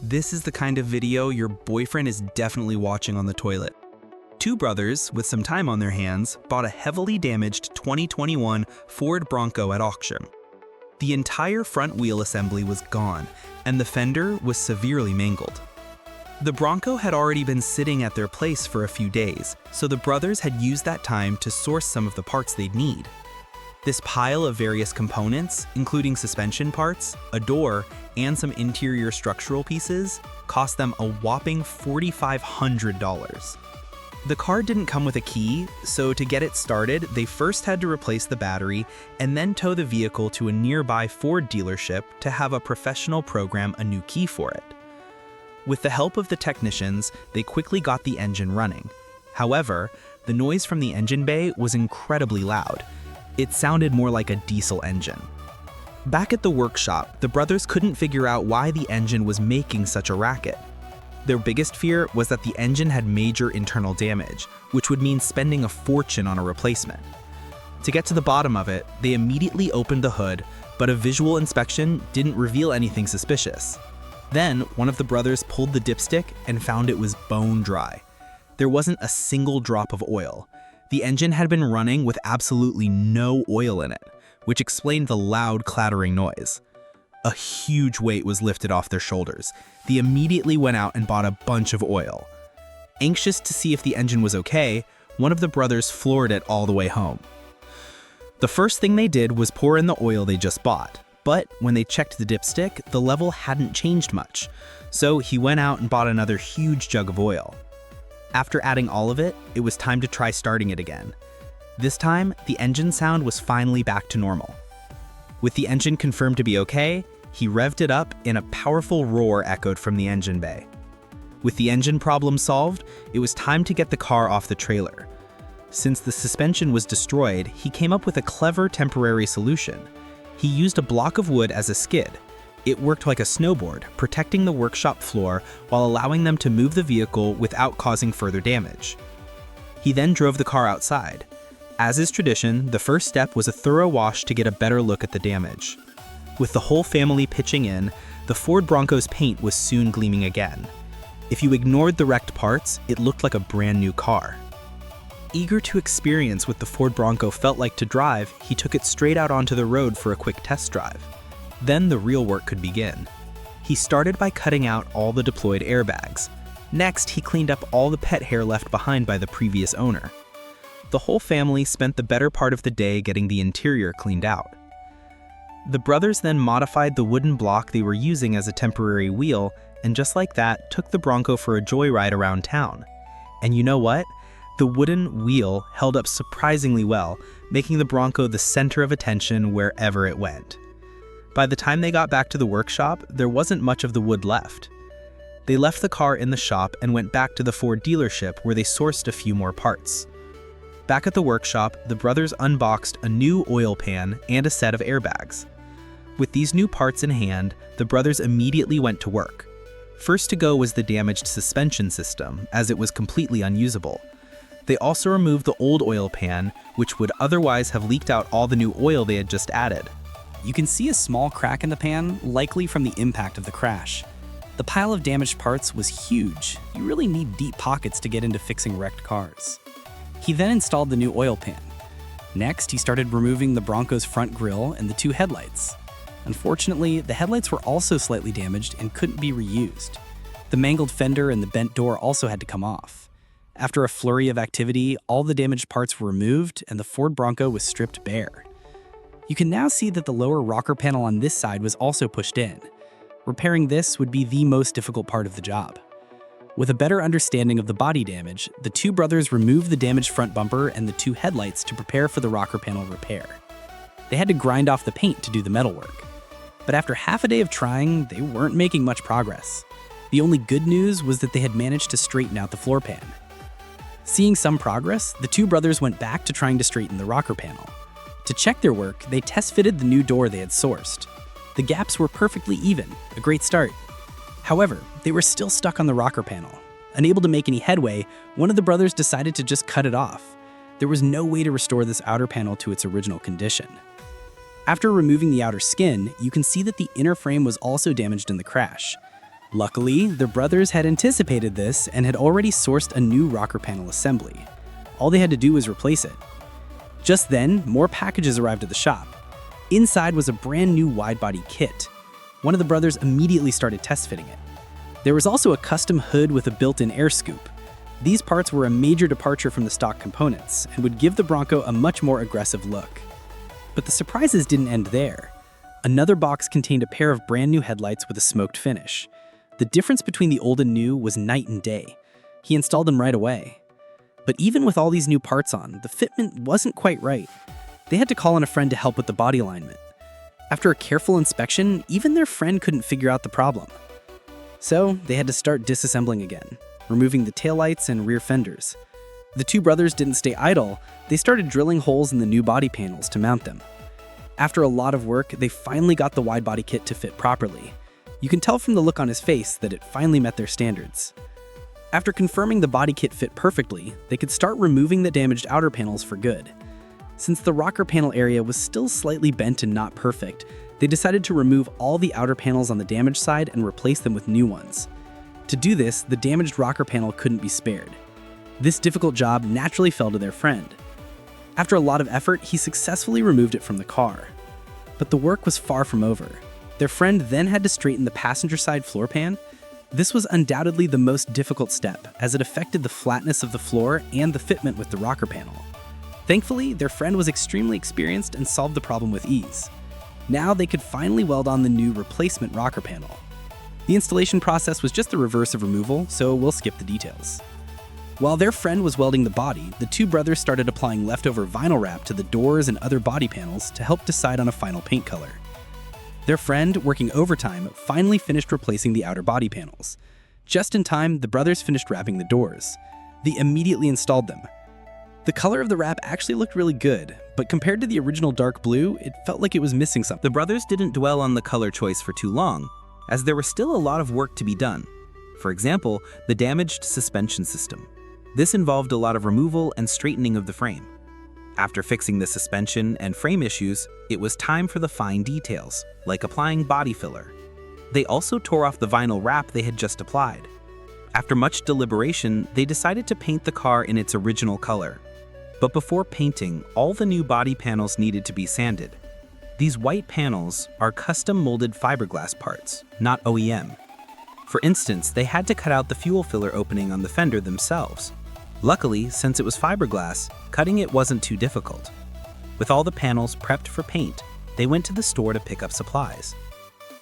This is the kind of video your boyfriend is definitely watching on the toilet. Two brothers, with some time on their hands, bought a heavily damaged 2021 Ford Bronco at auction. The entire front wheel assembly was gone, and the fender was severely mangled. The Bronco had already been sitting at their place for a few days, so the brothers had used that time to source some of the parts they'd need. This pile of various components, including suspension parts, a door, and some interior structural pieces, cost them a whopping $4,500. The car didn't come with a key, so to get it started, they first had to replace the battery and then tow the vehicle to a nearby Ford dealership to have a professional program a new key for it. With the help of the technicians, they quickly got the engine running. However, the noise from the engine bay was incredibly loud. It sounded more like a diesel engine. Back at the workshop, the brothers couldn't figure out why the engine was making such a racket. Their biggest fear was that the engine had major internal damage, which would mean spending a fortune on a replacement. To get to the bottom of it, they immediately opened the hood, but a visual inspection didn't reveal anything suspicious. Then, one of the brothers pulled the dipstick and found it was bone dry. There wasn't a single drop of oil. The engine had been running with absolutely no oil in it, which explained the loud clattering noise. A huge weight was lifted off their shoulders. They immediately went out and bought a bunch of oil. Anxious to see if the engine was okay, one of the brothers floored it all the way home. The first thing they did was pour in the oil they just bought, but when they checked the dipstick, the level hadn't changed much, so he went out and bought another huge jug of oil. After adding all of it, it was time to try starting it again. This time, the engine sound was finally back to normal. With the engine confirmed to be okay, he revved it up and a powerful roar echoed from the engine bay. With the engine problem solved, it was time to get the car off the trailer. Since the suspension was destroyed, he came up with a clever temporary solution. He used a block of wood as a skid. It worked like a snowboard, protecting the workshop floor while allowing them to move the vehicle without causing further damage. He then drove the car outside. As is tradition, the first step was a thorough wash to get a better look at the damage. With the whole family pitching in, the Ford Bronco's paint was soon gleaming again. If you ignored the wrecked parts, it looked like a brand new car. Eager to experience what the Ford Bronco felt like to drive, he took it straight out onto the road for a quick test drive. Then the real work could begin. He started by cutting out all the deployed airbags. Next, he cleaned up all the pet hair left behind by the previous owner. The whole family spent the better part of the day getting the interior cleaned out. The brothers then modified the wooden block they were using as a temporary wheel, and just like that, took the Bronco for a joyride around town. And you know what? The wooden wheel held up surprisingly well, making the Bronco the center of attention wherever it went. By the time they got back to the workshop, there wasn't much of the wood left. They left the car in the shop and went back to the Ford dealership where they sourced a few more parts. Back at the workshop, the brothers unboxed a new oil pan and a set of airbags. With these new parts in hand, the brothers immediately went to work. First to go was the damaged suspension system, as it was completely unusable. They also removed the old oil pan, which would otherwise have leaked out all the new oil they had just added. You can see a small crack in the pan, likely from the impact of the crash. The pile of damaged parts was huge. You really need deep pockets to get into fixing wrecked cars. He then installed the new oil pan. Next, he started removing the Bronco's front grille and the two headlights. Unfortunately, the headlights were also slightly damaged and couldn't be reused. The mangled fender and the bent door also had to come off. After a flurry of activity, all the damaged parts were removed and the Ford Bronco was stripped bare. You can now see that the lower rocker panel on this side was also pushed in. Repairing this would be the most difficult part of the job. With a better understanding of the body damage, the two brothers removed the damaged front bumper and the two headlights to prepare for the rocker panel repair. They had to grind off the paint to do the metalwork. But after half a day of trying, they weren't making much progress. The only good news was that they had managed to straighten out the floor pan. Seeing some progress, the two brothers went back to trying to straighten the rocker panel. To check their work, they test-fitted the new door they had sourced. The gaps were perfectly even, a great start. However, they were still stuck on the rocker panel. Unable to make any headway, one of the brothers decided to just cut it off. There was no way to restore this outer panel to its original condition. After removing the outer skin, you can see that the inner frame was also damaged in the crash. Luckily, the brothers had anticipated this and had already sourced a new rocker panel assembly. All they had to do was replace it. Just then, more packages arrived at the shop. Inside was a brand new wide-body kit. One of the brothers immediately started test fitting it. There was also a custom hood with a built-in air scoop. These parts were a major departure from the stock components and would give the Bronco a much more aggressive look. But the surprises didn't end there. Another box contained a pair of brand new headlights with a smoked finish. The difference between the old and new was night and day. He installed them right away. But even with all these new parts on, the fitment wasn't quite right. They had to call on a friend to help with the body alignment. After a careful inspection, even their friend couldn't figure out the problem. So they had to start disassembling again, removing the taillights and rear fenders. The two brothers didn't stay idle. They started drilling holes in the new body panels to mount them. After a lot of work, they finally got the wide body kit to fit properly. You can tell from the look on his face that it finally met their standards. After confirming the body kit fit perfectly, they could start removing the damaged outer panels for good. Since the rocker panel area was still slightly bent and not perfect, they decided to remove all the outer panels on the damaged side and replace them with new ones. To do this, the damaged rocker panel couldn't be spared. This difficult job naturally fell to their friend. After a lot of effort, he successfully removed it from the car. But the work was far from over. Their friend then had to straighten the passenger side floor pan. This was undoubtedly the most difficult step, as it affected the flatness of the floor and the fitment with the rocker panel. Thankfully, their friend was extremely experienced and solved the problem with ease. Now they could finally weld on the new replacement rocker panel. The installation process was just the reverse of removal, so we'll skip the details. While their friend was welding the body, the two brothers started applying leftover vinyl wrap to the doors and other body panels to help decide on a final paint color. Their friend, working overtime, finally finished replacing the outer body panels. Just in time, the brothers finished wrapping the doors. They immediately installed them. The color of the wrap actually looked really good, but compared to the original dark blue, it felt like it was missing something. The brothers didn't dwell on the color choice for too long, as there was still a lot of work to be done. For example, the damaged suspension system. This involved a lot of removal and straightening of the frame. After fixing the suspension and frame issues, it was time for the fine details, like applying body filler. They also tore off the vinyl wrap they had just applied. After much deliberation, they decided to paint the car in its original color. But before painting, all the new body panels needed to be sanded. These white panels are custom molded fiberglass parts, not OEM. For instance, they had to cut out the fuel filler opening on the fender themselves. Luckily, since it was fiberglass, cutting it wasn't too difficult. With all the panels prepped for paint, they went to the store to pick up supplies.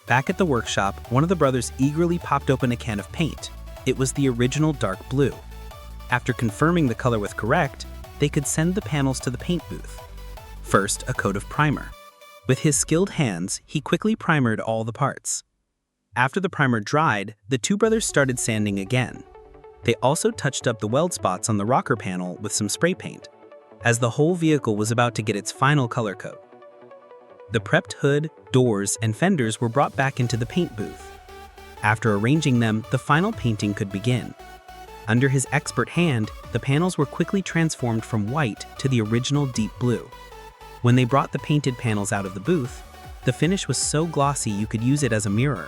Back at the workshop, one of the brothers eagerly popped open a can of paint. It was the original dark blue. After confirming the color was correct, they could send the panels to the paint booth. First, a coat of primer. With his skilled hands, he quickly primered all the parts. After the primer dried, the two brothers started sanding again. They also touched up the weld spots on the rocker panel with some spray paint, as the whole vehicle was about to get its final color coat. The prepped hood, doors, and fenders were brought back into the paint booth. After arranging them, the final painting could begin. Under his expert hand, the panels were quickly transformed from white to the original deep blue. When they brought the painted panels out of the booth, the finish was so glossy you could use it as a mirror.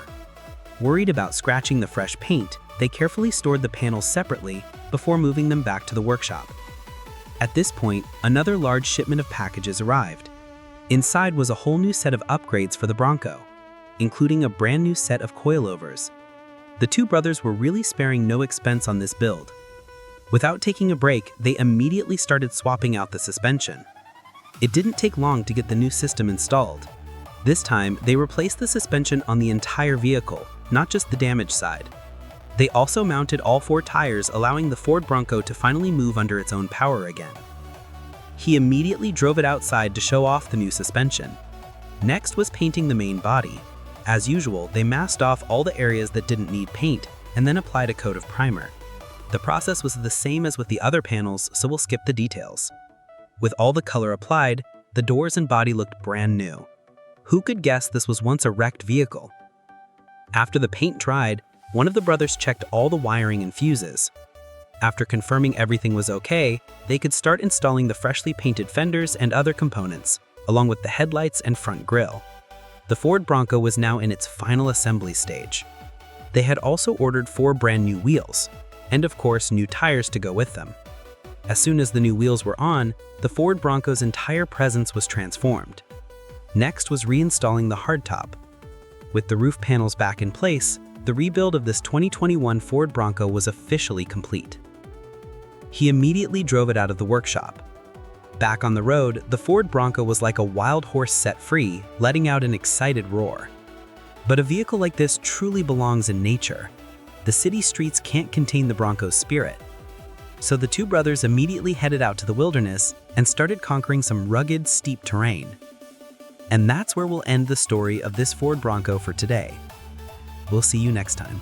Worried about scratching the fresh paint, they carefully stored the panels separately before moving them back to the workshop. At this point, another large shipment of packages arrived. Inside was a whole new set of upgrades for the Bronco, including a brand new set of coilovers. The two brothers were really sparing no expense on this build. Without taking a break, they immediately started swapping out the suspension. It didn't take long to get the new system installed. This time, they replaced the suspension on the entire vehicle, not just the damaged side. They also mounted all 4 tires, allowing the Ford Bronco to finally move under its own power again. He immediately drove it outside to show off the new suspension. Next was painting the main body. As usual, they masked off all the areas that didn't need paint and then applied a coat of primer. The process was the same as with the other panels, so we'll skip the details. With all the color applied, the doors and body looked brand new. Who could guess this was once a wrecked vehicle? After the paint dried, one of the brothers checked all the wiring and fuses. After confirming everything was okay, they could start installing the freshly painted fenders and other components, along with the headlights and front grille. The Ford Bronco was now in its final assembly stage. They had also ordered 4 brand new wheels, and of course new tires to go with them. As soon as the new wheels were on, the Ford Bronco's entire presence was transformed. Next was reinstalling the hardtop. With the roof panels back in place, the rebuild of this 2021 Ford Bronco was officially complete. He immediately drove it out of the workshop. Back on the road, the Ford Bronco was like a wild horse set free, letting out an excited roar. But a vehicle like this truly belongs in nature. The city streets can't contain the Bronco's spirit. So the two brothers immediately headed out to the wilderness and started conquering some rugged, steep terrain. And that's where we'll end the story of this Ford Bronco for today. We'll see you next time.